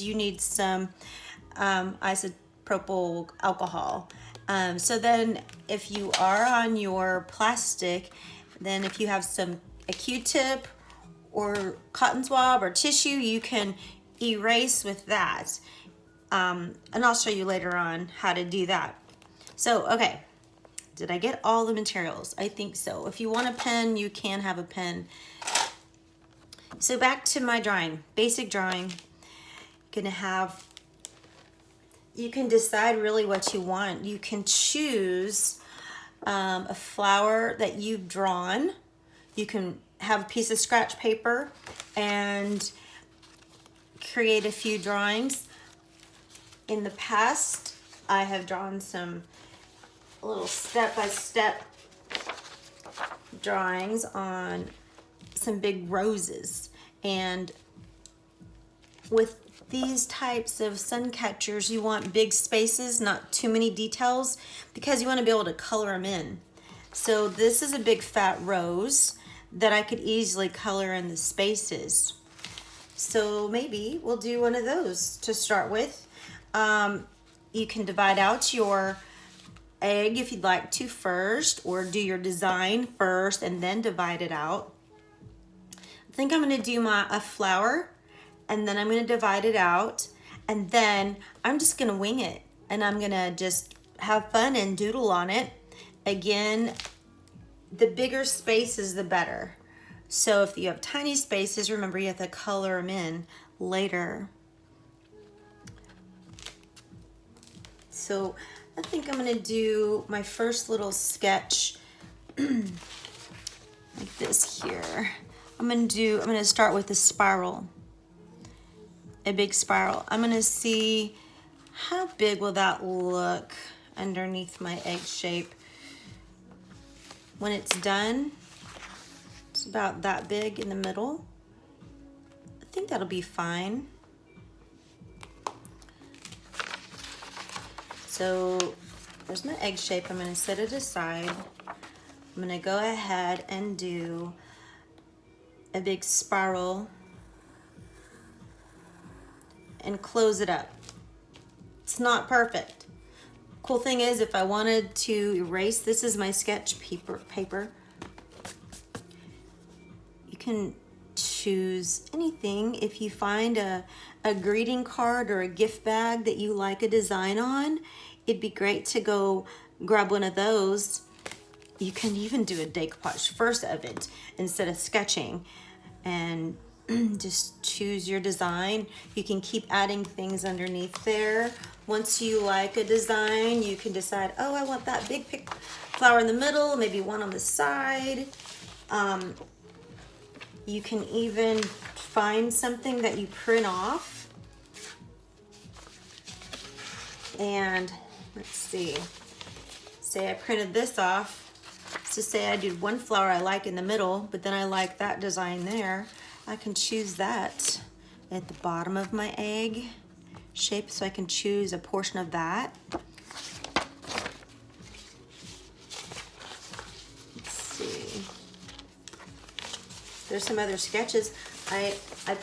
you need some isopropyl alcohol. So then if you are on your plastic, then if you have a Q-tip or cotton swab or tissue, you can erase with that. And I'll show you later on how to do that. So, okay, did I get all the materials? I think so. If you want a pen, you can have a pen. So back to my drawing, basic drawing. You can decide really what you want. You can choose a flower that you've drawn. You can have a piece of scratch paper and create a few drawings. In the past, I have drawn some little step-by-step drawings on some big roses. And with these types of sun catchers, you want big spaces, not too many details, because you want to be able to color them in. So this is a big fat rose that I could easily color in the spaces. So maybe we'll do one of those to start with. You can divide out your egg if you'd like to first, or do your design first and then divide it out. I think I'm going to do a flower, and then I'm going to divide it out, and then I'm just going to wing it, and I'm going to just have fun and doodle on it. Again, the bigger spaces, the better. So if you have tiny spaces, remember you have to color them in later. So I think I'm going to do my first little sketch like this here. I'm going to start with a spiral. A big spiral. I'm going to see how big will that look underneath my egg shape. When it's done, it's about that big in the middle. I think that'll be fine. So there's my egg shape. I'm going to set it aside. I'm going to go ahead and do a big spiral and close it up. It's not perfect. Cool thing is, if I wanted to erase, this is my sketch paper. You can choose anything. If you find a greeting card or a gift bag that you like a design on, it'd be great to go grab one of those. You can even do a decoupage first of it instead of sketching, and just choose your design. You can keep adding things underneath there. Once you like a design, you can decide, oh, I want that big flower in the middle, maybe one on the side. You can even find something that you print off. And let's see, say I printed this off. So say I did one flower I like in the middle, but then I like that design there. I can choose that at the bottom of my egg shape, so I can choose a portion of that. Let's see. There's some other sketches. I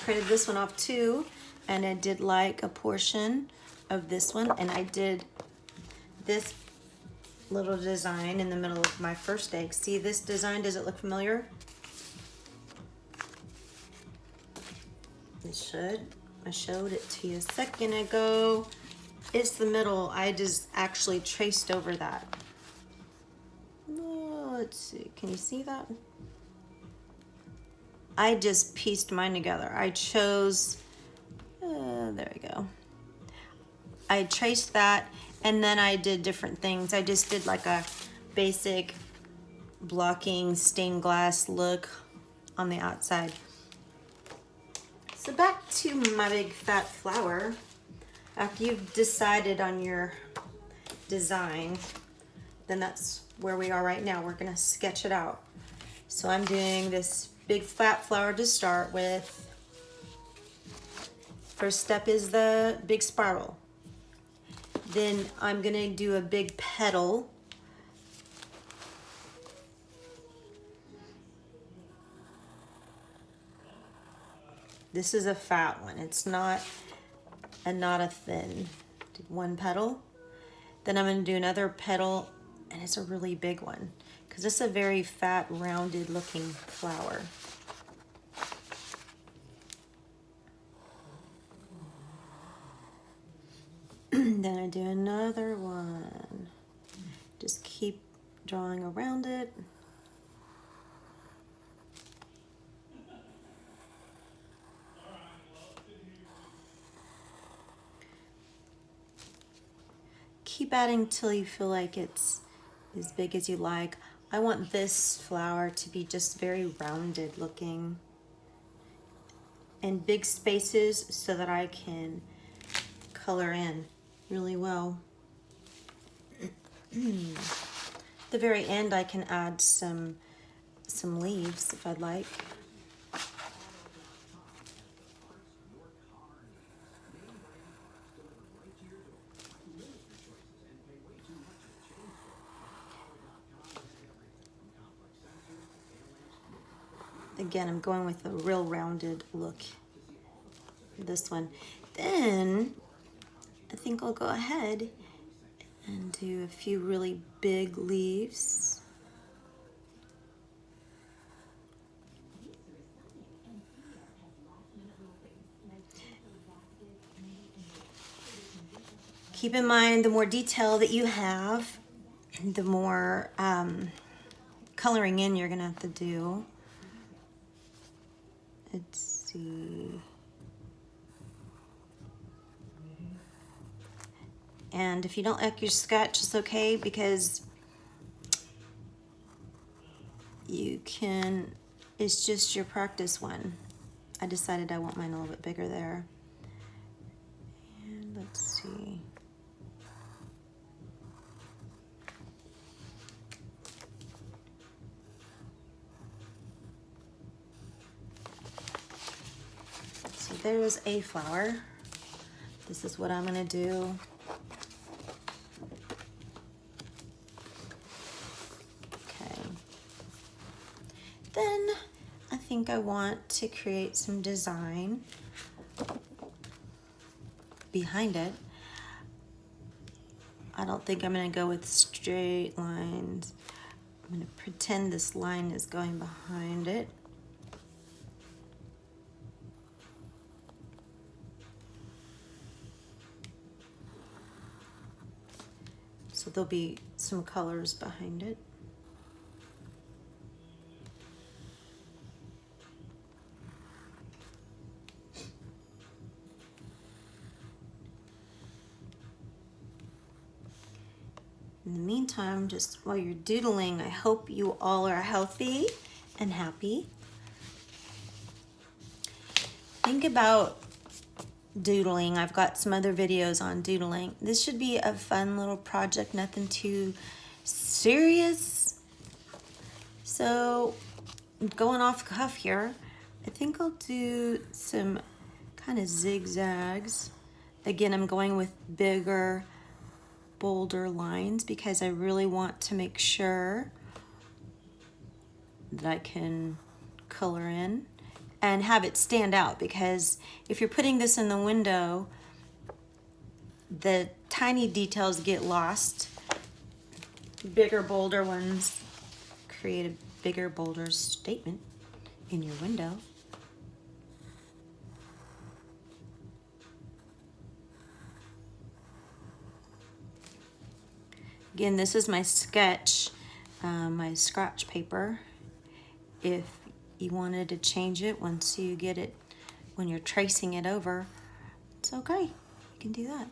printed this one off too, and I did like a portion of this one, and I did this little design in the middle of my first egg. See this design? Does it look familiar? It should. I showed it to you a second ago. It's the middle. I just actually traced over that. Oh, let's see. Can you see that? I just pieced mine together. I chose, there we go. I traced that, and then I did different things. I just did like a basic blocking stained glass look on the outside. So back to my big fat flower. After you've decided on your design, then that's where we are right now. We're gonna sketch it out. So I'm doing this big fat flower to start with. First step is the big spiral. Then I'm gonna do a big petal. This is a fat one. It's not and not a thin. Did one petal. Then I'm going to do another petal, and it's a really big one because it's a very fat, rounded looking flower. Then I do another one. Just keep drawing around it. Keep adding till you feel like it's as big as you like. I want this flower to be just very rounded looking and big spaces so that I can color in really well. At the very end I can add some leaves if I'd like. Again, I'm going with a real rounded look. This one. Then I think I'll go ahead and do a few really big leaves. Keep in mind, the more detail that you have, the more coloring in you're gonna have to do. Let's see. And if you don't like your sketch, it's okay, because you can, it's just your practice one. I decided I want mine a little bit bigger there. And let's see. So there's a flower. This is what I'm gonna do. Then I think I want to create some design behind it. I don't think I'm going to go with straight lines. I'm going to pretend this line is going behind it. So there'll be some colors behind it. In the meantime, just while you're doodling, I hope you all are healthy and happy. Think about doodling. I've got some other videos on doodling. This should be a fun little project, nothing too serious. So, going off the cuff here, I think I'll do some kind of zigzags. Again, I'm going with bigger, bolder lines because I really want to make sure that I can color in and have it stand out, because if you're putting this in the window, the tiny details get lost. Bigger, bolder ones create a bigger, bolder statement in your window. Again, this is my sketch, my scratch paper. If you wanted to change it once you get it, when you're tracing it over, it's okay, you can do that.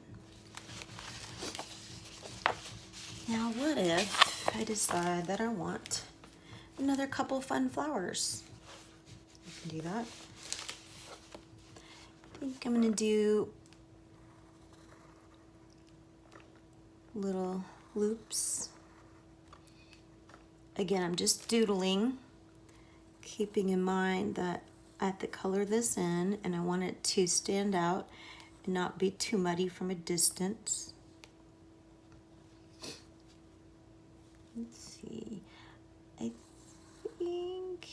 Now what if I decide that I want another couple fun flowers? You can do that. I think I'm gonna do little loops. Again, I'm just doodling, keeping in mind that I have to color this in and I want it to stand out and not be too muddy from a distance. Let's see, I think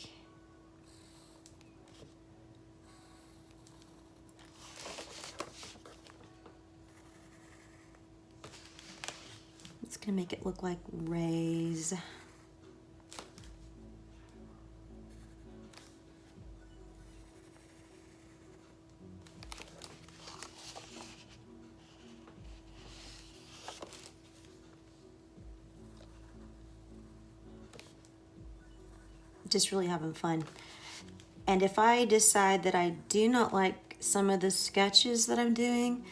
gonna make it look like rays. Just really having fun. And if I decide that I do not like some of the sketches that I'm doing,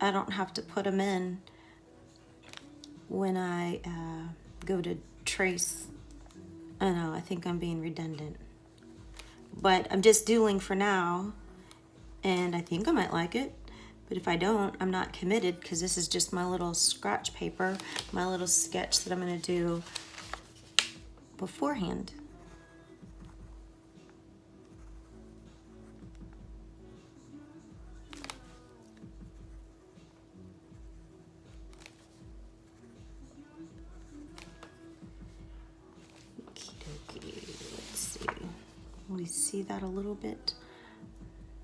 I don't have to put them in when I go to trace. I know, I think I'm being redundant. But I'm just doodling for now, and I think I might like it. But if I don't, I'm not committed, because this is just my little scratch paper, my little sketch that I'm gonna do beforehand. We see that a little bit,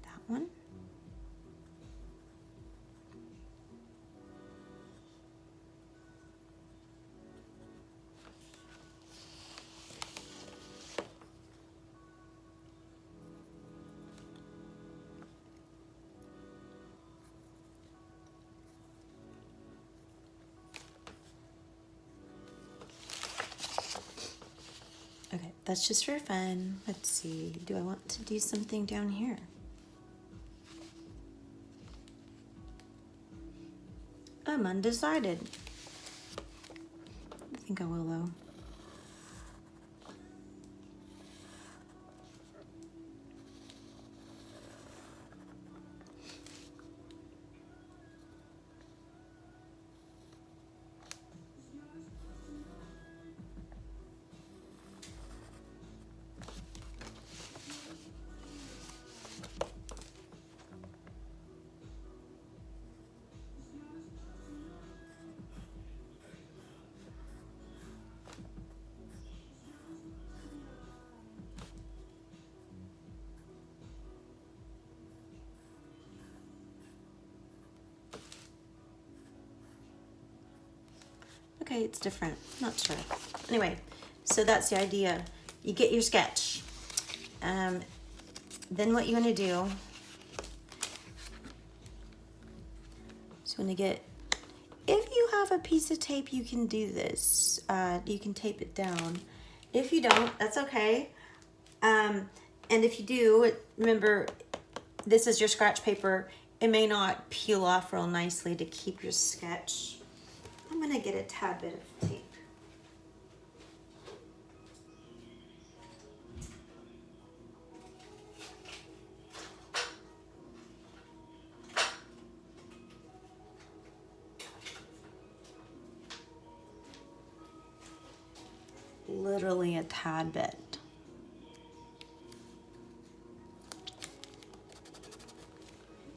that one. Okay, that's just for fun. Let's see, do I want to do something down here? I'm undecided. I think I will though. Okay, it's different, not sure. Anyway, so that's the idea. You get your sketch. Then what you want to do is you want to get, if you have a piece of tape, you can do this. You can tape it down. If you don't, that's okay. And if you do, remember, this is your scratch paper. It may not peel off real nicely to keep your sketch. I'm gonna get a tad bit of tape. Literally a tad bit.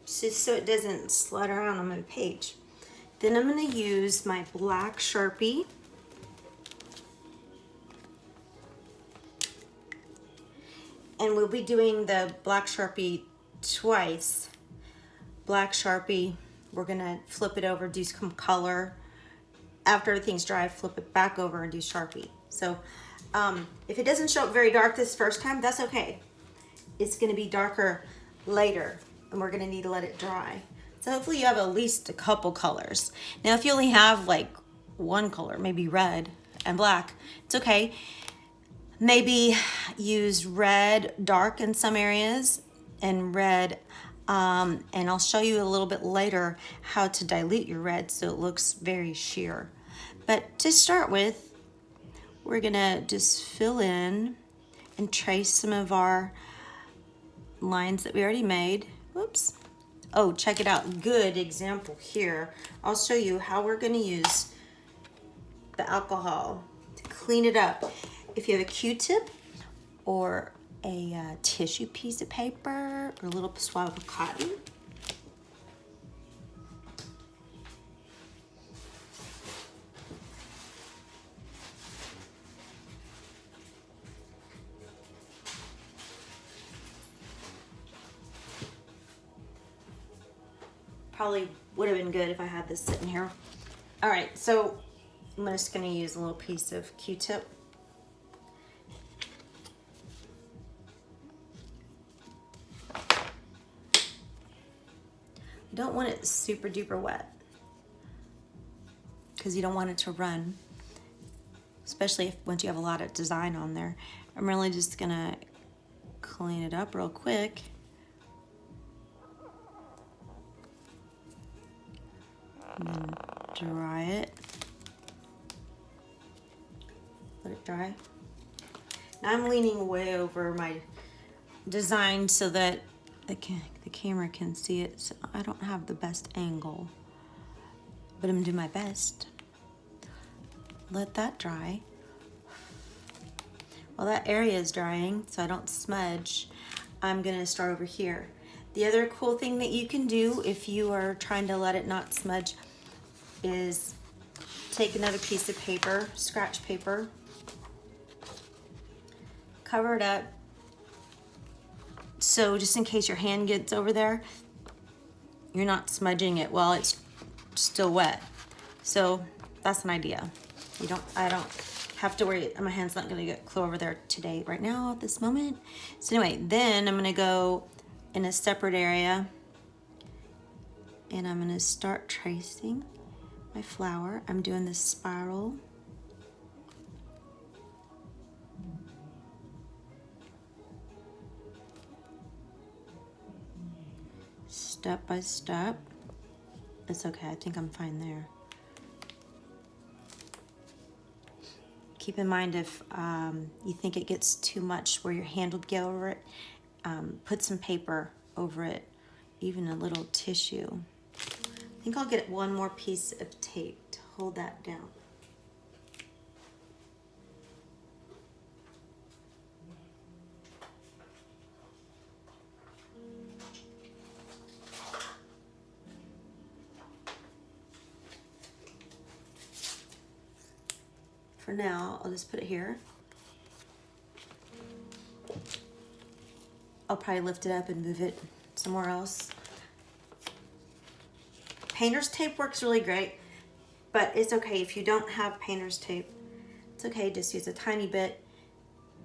Just so it doesn't slide around on my page. Then I'm going to use my black Sharpie. And we'll be doing the black Sharpie twice. Black Sharpie, we're going to flip it over, do some color. After everything's dry, flip it back over and do Sharpie. So if it doesn't show up very dark this first time, that's okay. It's going to be darker later, and we're going to need to let it dry. So hopefully you have at least a couple colors. Now if you only have like one color, maybe red and black, it's okay. Maybe use red dark in some areas and red, and I'll show you a little bit later how to dilute your red so it looks very sheer. But to start with, we're gonna just fill in and trace some of our lines that we already made. Whoops. Oh, check it out. Good example here. I'll show you how we're going to use the alcohol to clean it up. If you have a Q-tip or a tissue piece of paper or a little swab of cotton, probably would have been good if I had this sitting here. All right, so I'm just going to use a little piece of Q-tip. You don't want it super duper wet because you don't want it to run, especially if once you have a lot of design on there. I'm really just going to clean it up real quick. And then dry it. Let it dry. Now I'm leaning way over my design so that the camera can see it. So I don't have the best angle, but I'm doing my best. Let that dry. While that area is drying, so I don't smudge, I'm gonna start over here. The other cool thing that you can do if you are trying to let it not smudge is take another piece of paper, scratch paper, cover it up, so just in case your hand gets over there, you're not smudging it while it's still wet. So that's an idea. I don't have to worry, my hand's not gonna get clear over there today, right now, at this moment. So anyway, then I'm gonna go in a separate area and I'm gonna start tracing my flower. I'm doing this spiral. Step by step. It's okay, I think I'm fine there. Keep in mind if you think it gets too much where your hand would get over it, put some paper over it, even a little tissue. I think I'll get one more piece of tape to hold that down. For now, I'll just put it here. I'll probably lift it up and move it somewhere else. Painter's tape works really great, but it's okay if you don't have painter's tape. It's okay, just use a tiny bit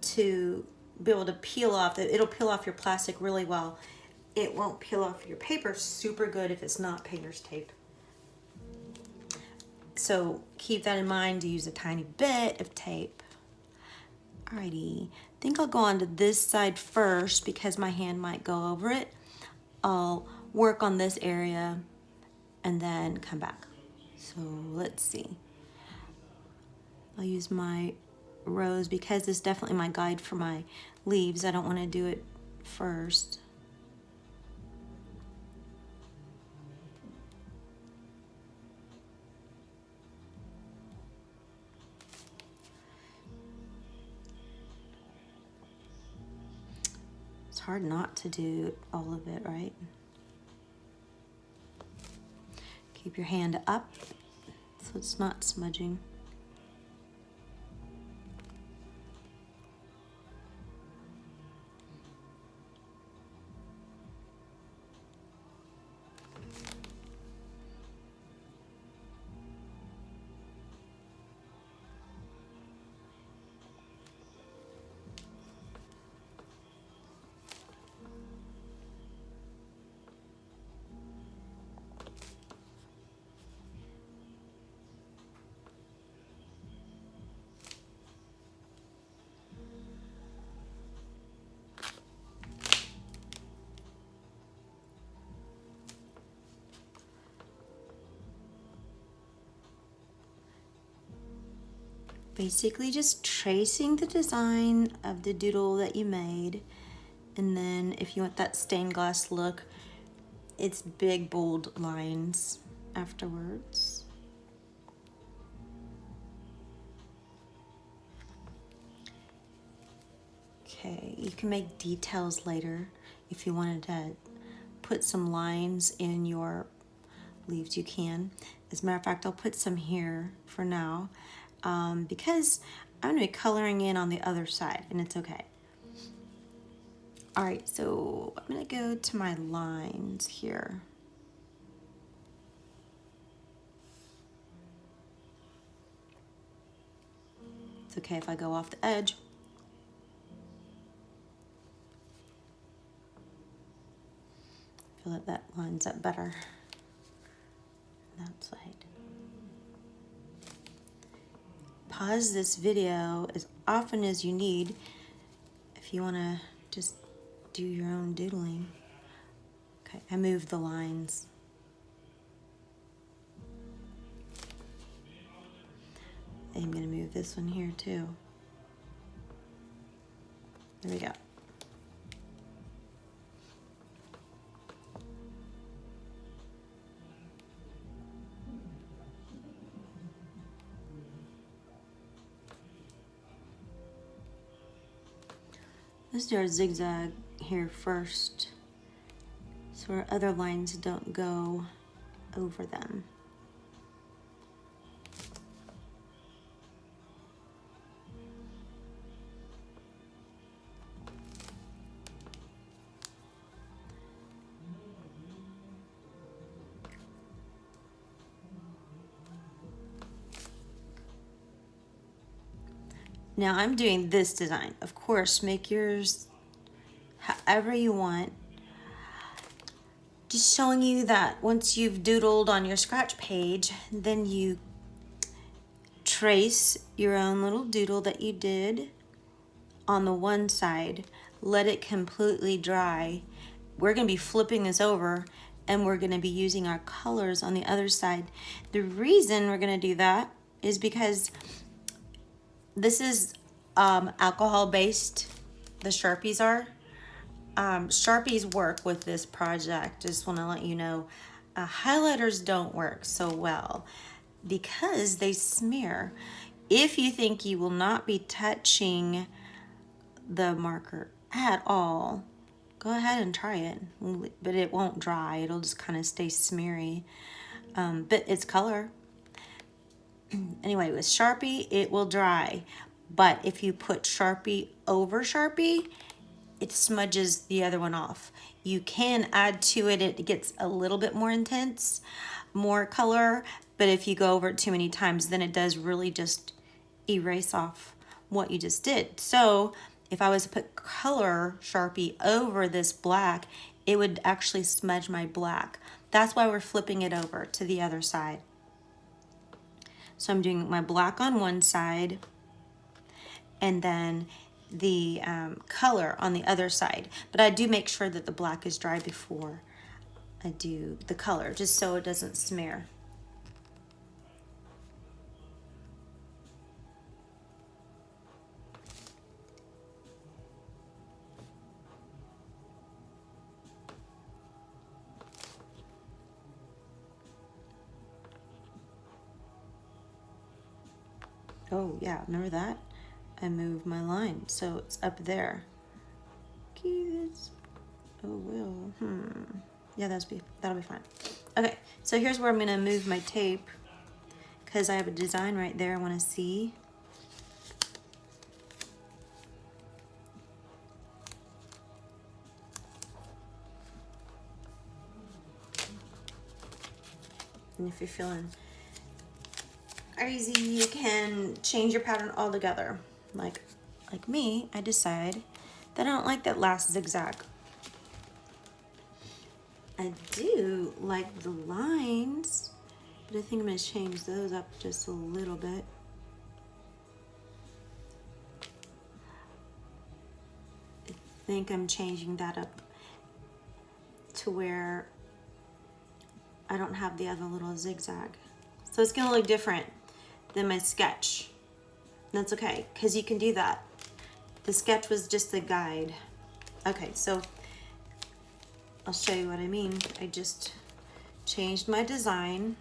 to be able to peel off. It'll peel off your plastic really well. It won't peel off your paper super good if it's not painter's tape. So keep that in mind to use a tiny bit of tape. Alrighty, I think I'll go on to this side first because my hand might go over it. I'll work on this area and then come back. So let's see. I'll use my rose because it's definitely my guide for my leaves. I don't want to do it first. It's hard not to do all of it, right? Keep your hand up so it's not smudging. Basically just tracing the design of the doodle that you made, and then if you want that stained glass look, it's big bold lines afterwards. Okay, you can make details later if you wanted to put some lines in your leaves, you can. As a matter of fact, I'll put some here for now. Because I'm going to be coloring in on the other side, and it's okay. All right, so I'm going to go to my lines here. It's okay if I go off the edge. I feel like that lines up better on that side. Pause this video as often as you need if you want to just do your own doodling. Okay, I moved the lines. I'm going to move this one here too. There we go. Let's do our zigzag here first, so our other lines don't go over them. Now I'm doing this design. Of course, make yours however you want. Just showing you that once you've doodled on your scratch page, then you trace your own little doodle that you did on the one side. Let it completely dry. We're going to be flipping this over and we're going to be using our colors on the other side. The reason we're going to do that is because this is alcohol based, the Sharpies are. Sharpies work with this project. Just want to let you know, highlighters don't work so well because they smear. If you think you will not be touching the marker at all, go ahead and try it, but it won't dry. It'll just kind of stay smeary, but it's color. Anyway, with Sharpie, it will dry. But if you put Sharpie over Sharpie, it smudges the other one off. You can add to it, it gets a little bit more intense, more color, but if you go over it too many times, then it does really just erase off what you just did. So if I was to put color Sharpie over this black, it would actually smudge my black. That's why we're flipping it over to the other side. So I'm doing my black on one side and then the color on the other side. But I do make sure that the black is dry before I do the color, just so it doesn't smear. Oh yeah, remember that? I moved my line, so it's up there. Kids. Oh well. Yeah, that'll be fine. Okay, so here's where I'm gonna move my tape because I have a design right there I want to see. And if you're feeling crazy, you can change your pattern altogether. Like me, I decide that I don't like that last zigzag. I do like the lines, but I think I'm going to change those up just a little bit. I think I'm changing that up to where I don't have the other little zigzag. So it's going to look different than my sketch. That's okay, because you can do that. The sketch was just the guide. Okay, so I'll show you what I mean. I just changed my design.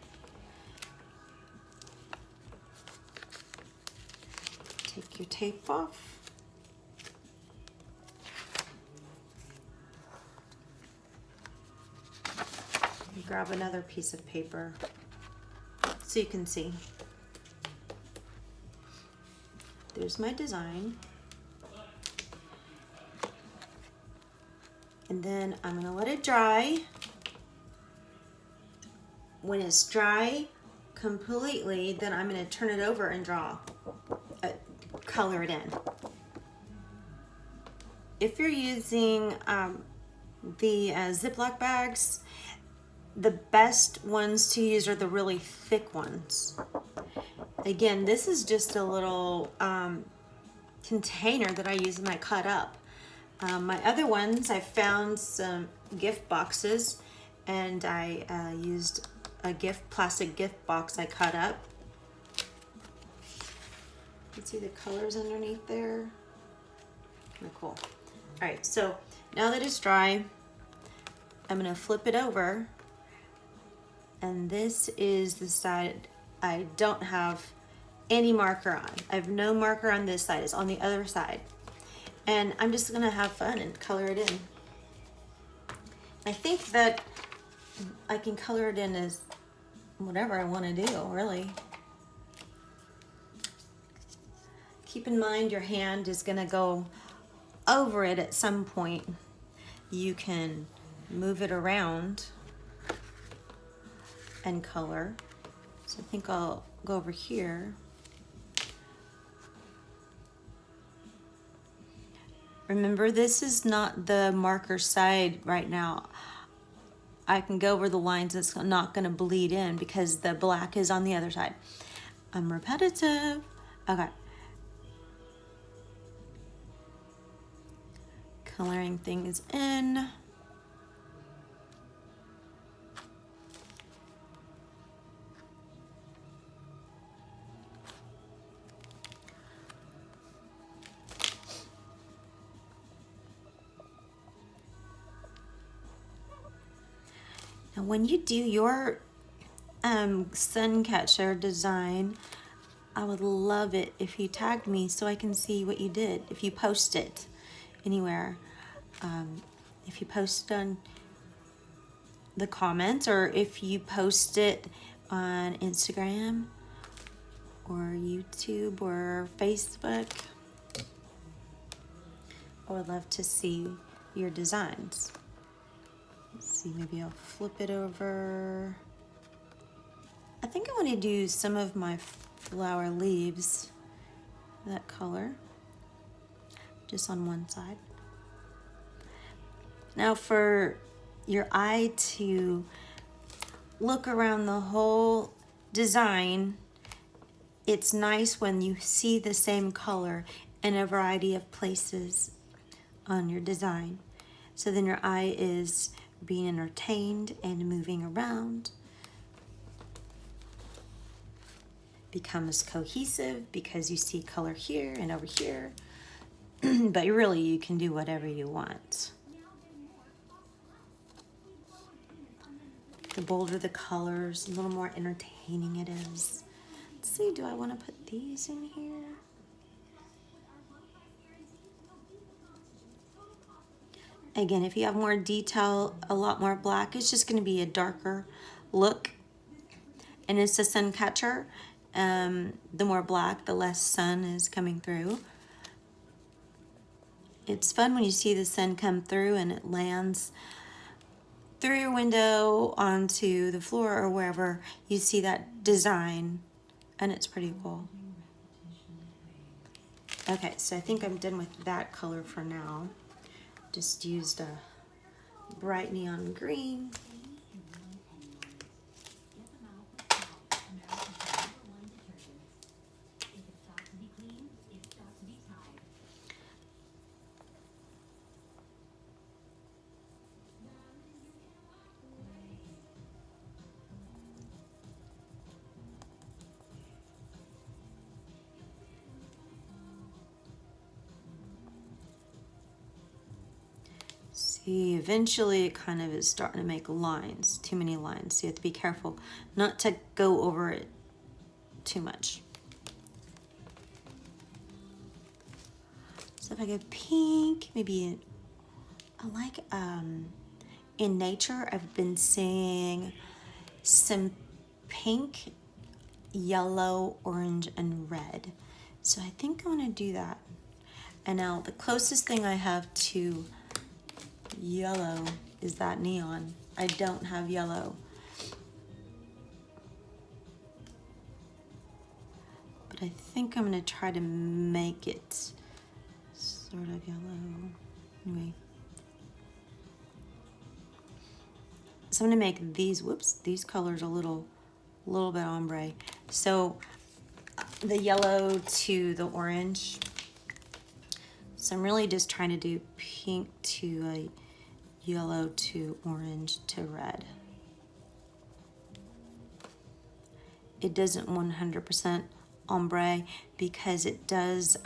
Take your tape off. Grab another piece of paper so you can see. There's my design. And then I'm gonna let it dry. When it's dry completely, then I'm gonna turn it over and draw. color it in. If you're using the Ziploc bags, the best ones to use are the really thick ones. Again, this is just a little container that I use and I cut up. My other ones, I found some gift boxes and I used a plastic gift box I cut up. You can see the colors underneath there. Kind of cool. All right, so now that it's dry, I'm gonna flip it over, and this is the side I don't have any marker on. I have no marker on this side, it's on the other side. And I'm just gonna have fun and color it in. I think that I can color it in as whatever I wanna do, really. Keep in mind your hand is gonna go over it at some point. You can move it around and color. So I think I'll go over here. Remember, this is not the marker side right now. I can go over the lines, it's not gonna bleed in because the black is on the other side. I'm repetitive. Okay. Coloring things in. Now when you do your Suncatcher design, I would love it if you tagged me so I can see what you did, if you post it anywhere. If you post it on the comments, or if you post it on Instagram or YouTube or Facebook, I would love to see your designs. Let's see, maybe I'll flip it over. I think I want to do some of my flower leaves that color, just on one side. Now for your eye to look around the whole design, it's nice when you see the same color in a variety of places on your design. So then your eye is being entertained and moving around. Becomes cohesive because you see color here and over here. But really you can do whatever you want. The bolder the colors, the little more entertaining it is. Let's see, do I want to put these in here? Again, if you have more detail, a lot more black, it's just going to be a darker look. And it's a Suncatcher. The more black, the less sun is coming through. It's fun when you see the sun come through and it lands through your window onto the floor or wherever you see that design, and it's pretty cool. Okay, so I think I'm done with that color for now. Just used a bright neon green. See, eventually it kind of is starting to make lines, too many lines. So you have to be careful not to go over it too much. So if I go pink, maybe I like, in nature, I've been seeing some pink, yellow, orange, and red. So I think I'm gonna do that. And now the closest thing I have to yellow is that neon. I don't have yellow. but I think I'm gonna try to make it sort of yellow. Anyway. So I'm gonna make these, whoops, these colors a little bit ombre. So the yellow to the orange. So I'm really just trying to do pink to a yellow to orange to red. It doesn't 100% ombre because it does,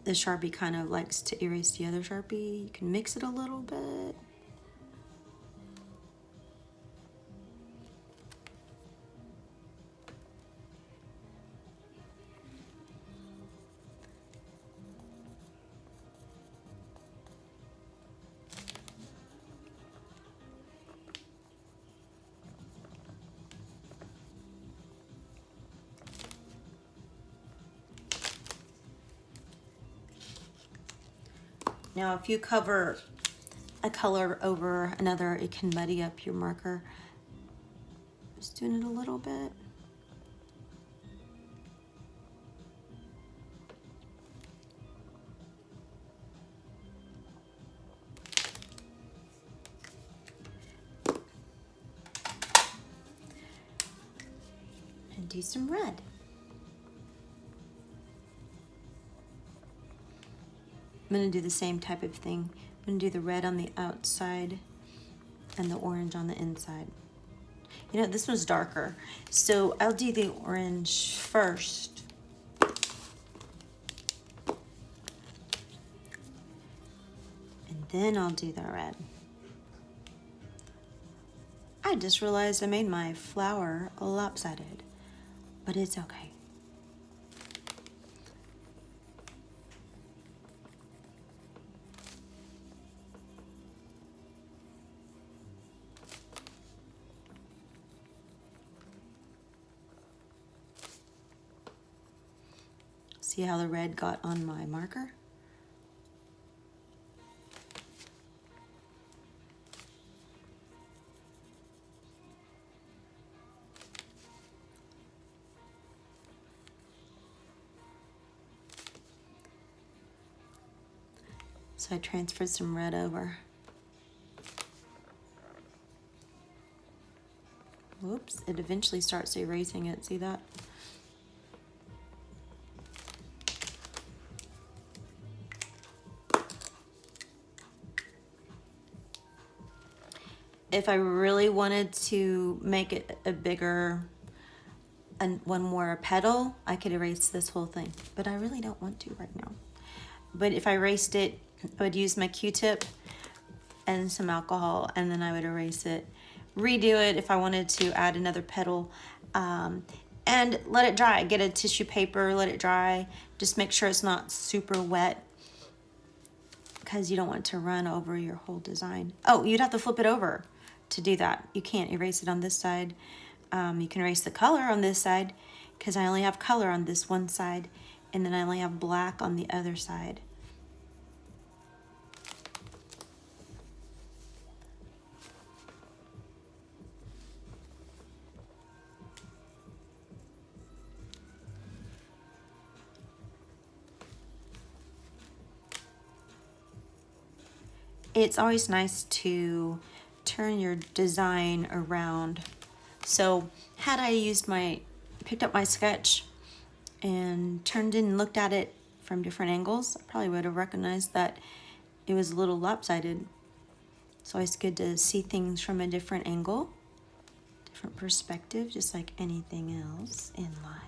the Sharpie kind of likes to erase the other Sharpie. You can mix it a little bit. Now, if you cover a color over another, it can muddy up your marker. Just doing it a little bit. And do some red. I'm going to do the same type of thing. I'm going to do the red on the outside and the orange on the inside. You know, this one's darker, so I'll do the orange first. And then I'll do the red. I just realized I made my flower lopsided, but it's okay. See how the red got on my marker? So I transferred some red over. Whoops, it eventually starts erasing it, see that? If I really wanted to make it a bigger, and one more petal, I could erase this whole thing, but I really don't want to right now. But if I erased it, I would use my Q-tip and some alcohol, and then I would erase it, redo it if I wanted to add another petal, and let it dry. Get a tissue paper, let it dry. Just make sure it's not super wet because you don't want it to run over your whole design. Oh, you'd have to flip it over to do that. You can't erase it on this side. You can erase the color on this side because I only have color on this one side, and then I only have black on the other side. It's always nice to turn your design around. So had I picked up my sketch and turned in and looked at it from different angles, I probably would have recognized that it was a little lopsided. So it's good to see things from a different angle, different perspective, just like anything else in life.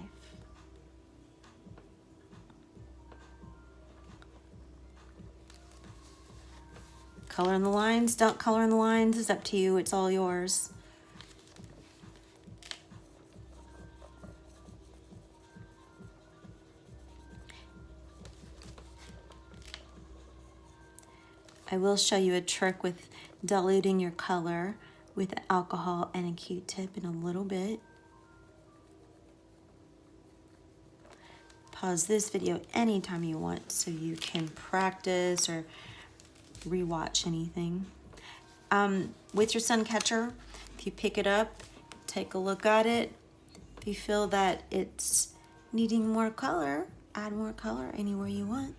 Color in the lines, don't color in the lines, it's up to you, it's all yours. I will show you a trick with diluting your color with alcohol and a Q-tip in a little bit. Pause this video anytime you want so you can practice or rewatch anything. With your Suncatcher, if you pick it up, take a look at it. If you feel that it's Needing more color, add more color anywhere you want.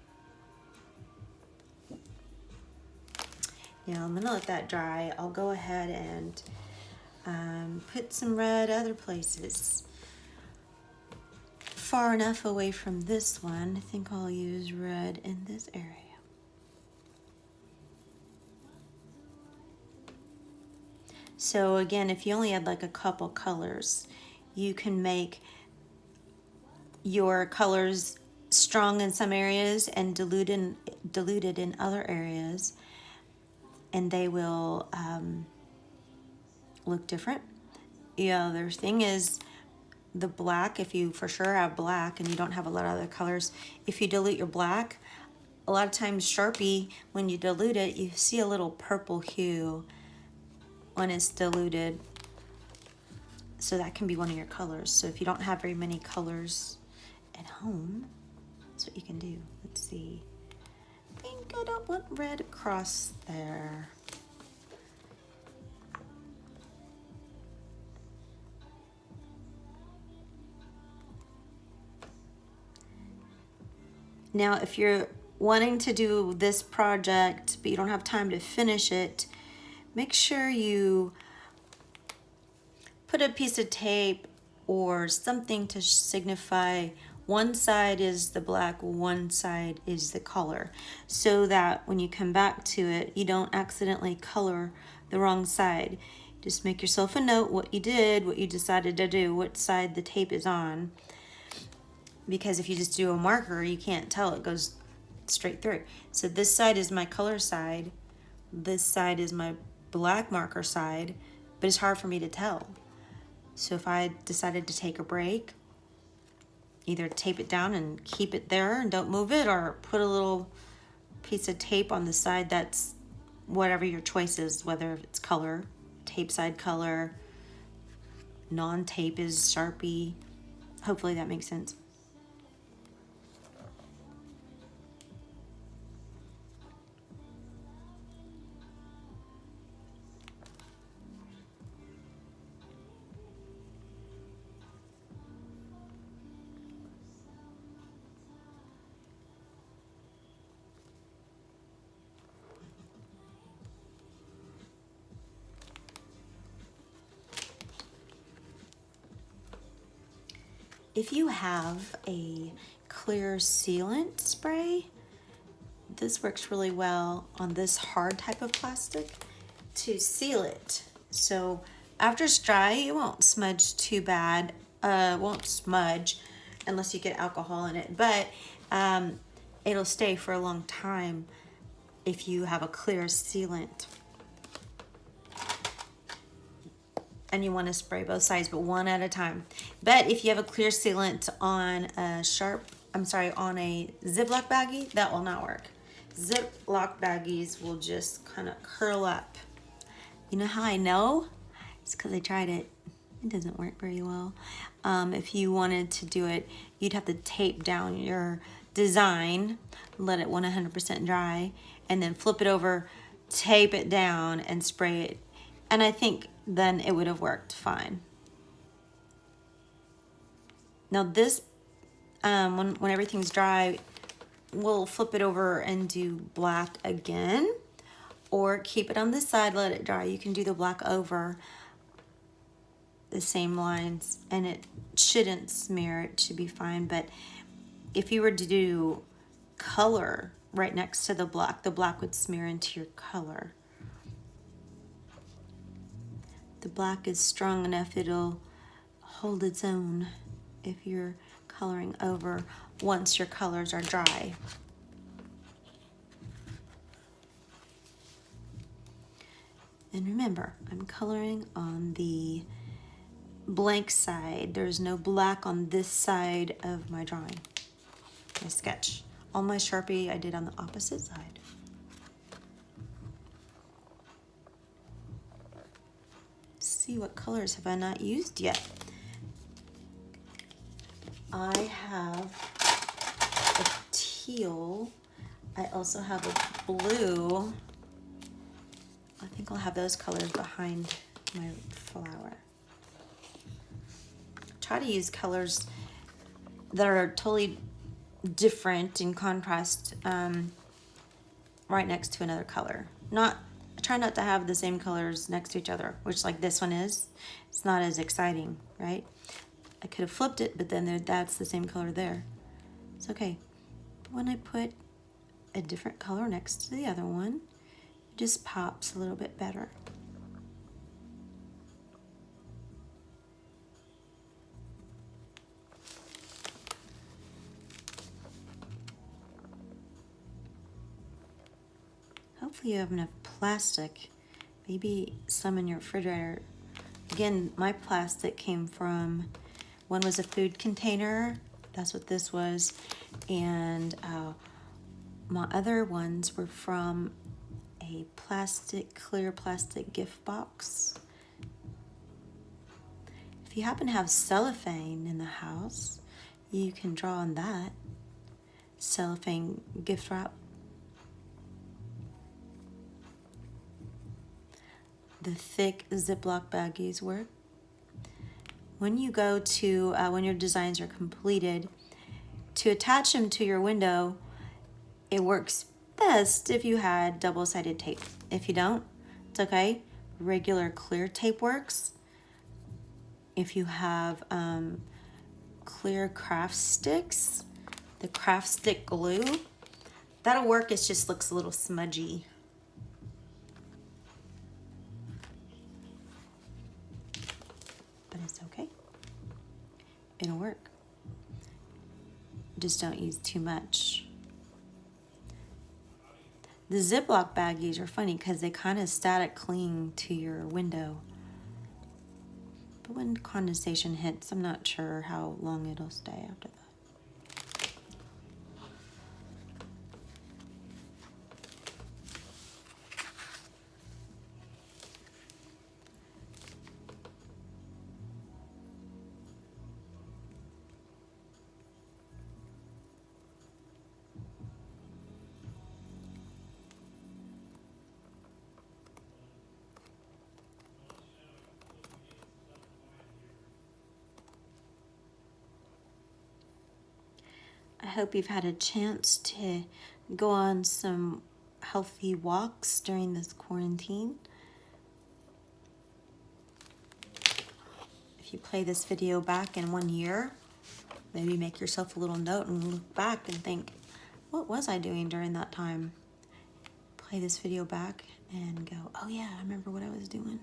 Now I'm gonna let that dry. I'll go ahead and put some red other places. Far enough away from this one, I think I'll use red in this area. So again, if you only had like a couple colors, you can make your colors strong in some areas and diluted in other areas, and they will look different. The other thing is the black. If you for sure have black and you don't have a lot of other colors, if you dilute your black, a lot of times Sharpie, when you dilute it, you see a little purple hue when it's diluted. So that can be one of your colors. So if you don't have very many colors at home, that's what you can do. Let's see. I think I don't want red across there. Now, if you're wanting to do this project, but you don't have time to finish it, make sure you put a piece of tape or something to signify one side is the black, one side is the color, so that when you come back to it, you don't accidentally color the wrong side. Just make yourself a note what you did, what you decided to do, what side the tape is on. Because if you just do a marker, you can't tell, it goes straight through. So this side is my color side, this side is my black marker side, but it's hard for me to tell. So if I decided to take a break, either tape it down and keep it there and don't move it, or put a little piece of tape on the side that's whatever your choice is, whether it's color, tape side color, non-tape is Sharpie. Hopefully that makes sense. If you have a clear sealant spray, this works really well on this hard type of plastic to seal it. So after it's dry, it won't smudge too bad. Won't smudge unless you get alcohol in it, but it'll stay for a long time if you have a clear sealant. And you want to spray both sides, but one at a time. But if you have a clear sealant on a on a Ziploc baggie, that will not work. Ziploc baggies will just kind of curl up. You know how I know? It's because I tried it. It doesn't work very well. If you wanted to do it, you'd have to tape down your design, let it 100% dry, and then flip it over, tape it down, and spray it. And I think then it would have worked fine. Now this, when everything's dry, we'll flip it over and do black again, or keep it on this side, let it dry. You can do the black over the same lines and it shouldn't smear, it should be fine. But if you were to do color right next to the black would smear into your color. The black is strong enough, it'll hold its own if you're coloring over once your colors are dry. And remember, I'm coloring on the blank side. There's no black on this side of my drawing, my sketch. All my Sharpie I did on the opposite side. See, what colors have I not used yet? I have a teal. I also have a blue. I think I'll have those colors behind my flower. Try to use colors that are totally different in contrast, right next to another color. Not try not to have the same colors next to each other, which like this one is. It's not as exciting, right? I could have flipped it, but then that's the same color there. It's okay. But when I put a different color next to the other one, it just pops a little bit better. Hopefully you have enough plastic, maybe some in your refrigerator. Again, my plastic came from, one was a food container, that's what this was, and my other ones were from a clear plastic gift box. If you happen to have cellophane in the house, you can draw on that. Cellophane gift wrap. The thick Ziploc baggies work. When you go to, when your designs are completed, to attach them to your window, it works best if you had double-sided tape. If you don't, it's okay. Regular clear tape works. If you have clear craft sticks, the craft stick glue, that'll work. It just looks a little smudgy. But it's okay. It'll work. Just don't use too much. The Ziploc baggies are funny because they kind of static cling to your window. But when condensation hits, I'm not sure how long it'll stay after that. I hope you've had a chance to go on some healthy walks during this quarantine. If you play this video back in 1 year, maybe make yourself a little note and look back and think, what was I doing during that time? Play this video back and go, oh yeah, I remember what I was doing.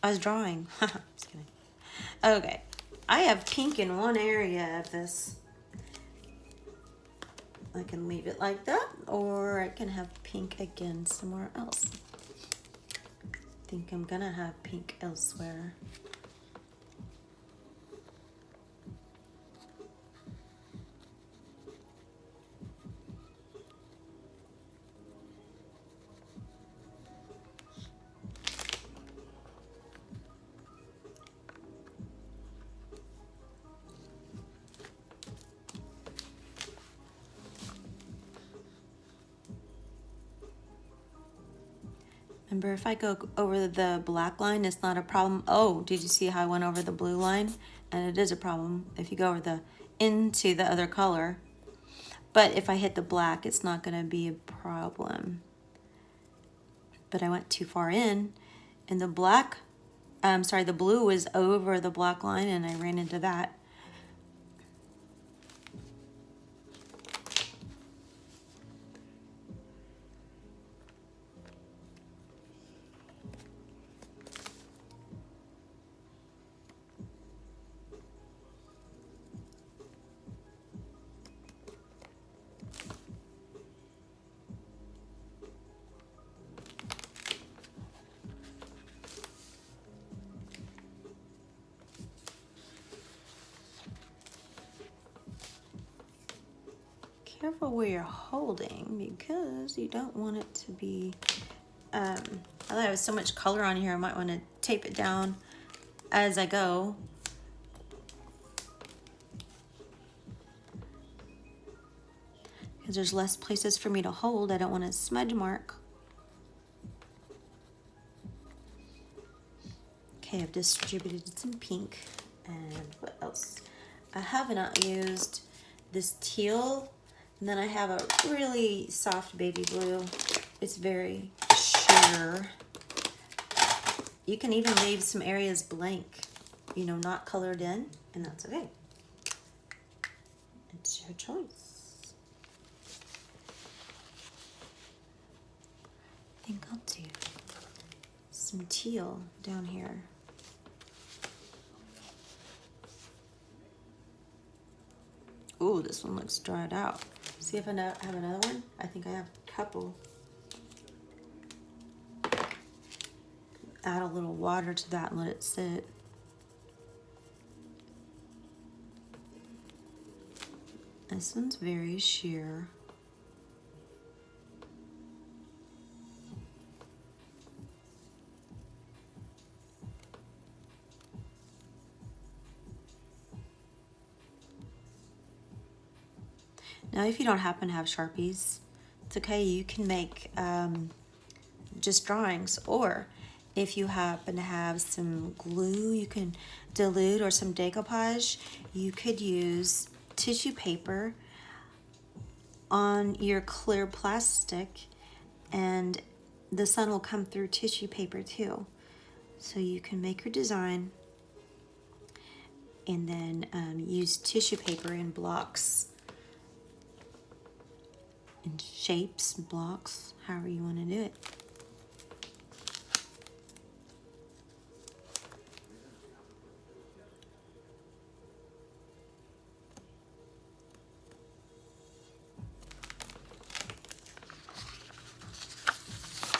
I was drawing. Just kidding. Okay, I have pink in one area of this. I can leave it like that, or I can have pink again somewhere else. I think I'm gonna have pink elsewhere. Remember, if I go over the black line, it's not a problem. Oh, did you see how I went over the blue line? And it is a problem if you go over into the other color. But if I hit the black, it's not going to be a problem. But I went too far in, and the blue was over the black line, and I ran into that. Careful where you're holding, because you don't want it to be, I thought I have so much color on here, I might want to tape it down as I go. Because there's less places for me to hold. I don't want to smudge mark. Okay, I've distributed some pink. And what else? I have not used this teal, and then I have a really soft baby blue. It's very sheer. You can even leave some areas blank, you know, not colored in, and that's okay. It's your choice. I think I'll do some teal down here. Ooh, this one looks dried out. See if I have another one? I think I have a couple. Add a little water to that and let it sit. This one's very sheer. Now, if you don't happen to have Sharpies, it's okay. You can make just drawings, or if you happen to have some glue you can dilute, or some decoupage, you could use tissue paper on your clear plastic, and the sun will come through tissue paper too. So you can make your design and then use tissue paper in blocks, in shapes, blocks, however you want to do it.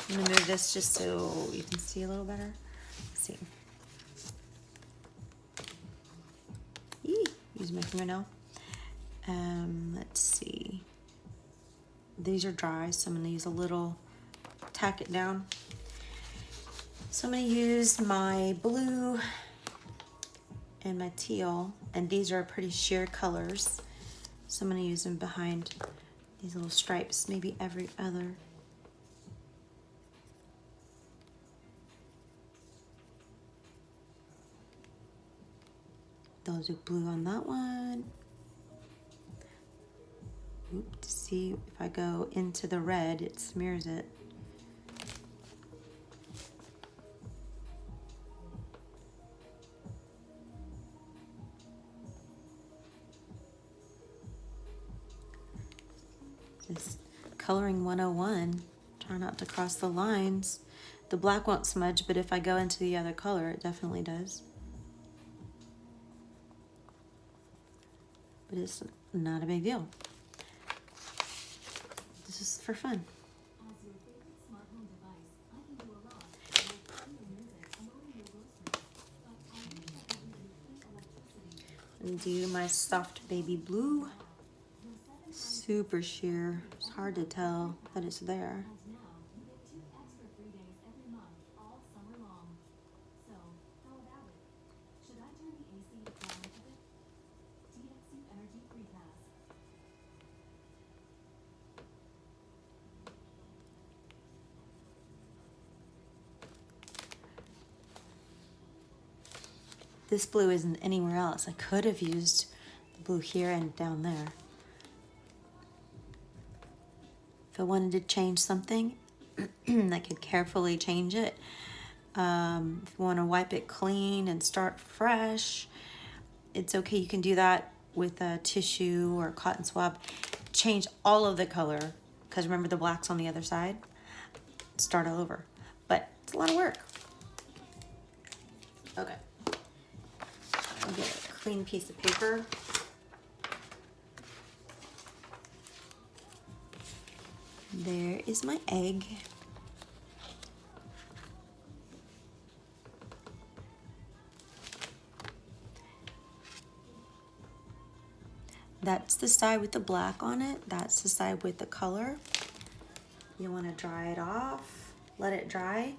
I'm going to move this just so you can see a little better. Let's see. Use my fingernail. Let's see. These are dry, so I'm going to use a little, tack it down. So I'm going to use my blue and my teal, and these are pretty sheer colors. So I'm going to use them behind these little stripes, maybe every other. I'll do blue on that one. Oops, see if I go into the red, it smears it. Just coloring 101. Try not to cross the lines. The black won't smudge, but if I go into the other color, it definitely does. But it's not a big deal. This is for fun. And do my soft baby blue. Super sheer. It's hard to tell that it's there. This blue isn't anywhere else. I could have used the blue here and down there. If I wanted to change something, I could carefully change it. If you want to wipe it clean and start fresh, it's okay. You can do that with a tissue or a cotton swab. Change all of the color, because remember the black's on the other side. Start all over. But it's a lot of work. Okay. I'll get a clean piece of paper. There is my egg. That's the side with the black on it. That's the side with the color. You want to dry it off, let it dry.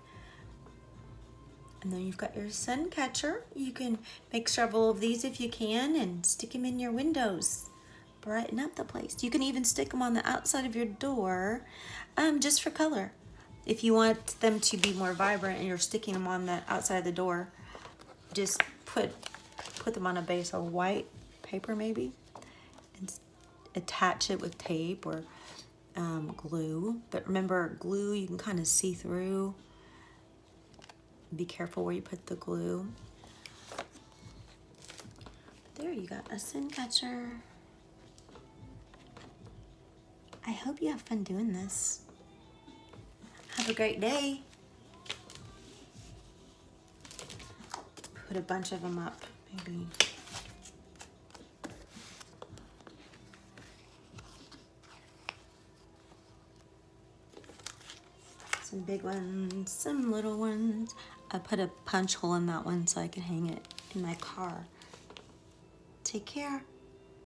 And then you've got your sun catcher. You can make several of these if you can and stick them in your windows. Brighten up the place. You can even stick them on the outside of your door just for color. If you want them to be more vibrant and you're sticking them on the outside of the door, just put them on a base of white paper maybe, and attach it with tape or glue. But remember, glue you can kind of see through. Be careful where you put the glue. There, you got a Suncatcher. I hope you have fun doing this. Have a great day. Put a bunch of them up, maybe. Some big ones, some little ones. I put a punch hole in that one so I can hang it in my car. Take care.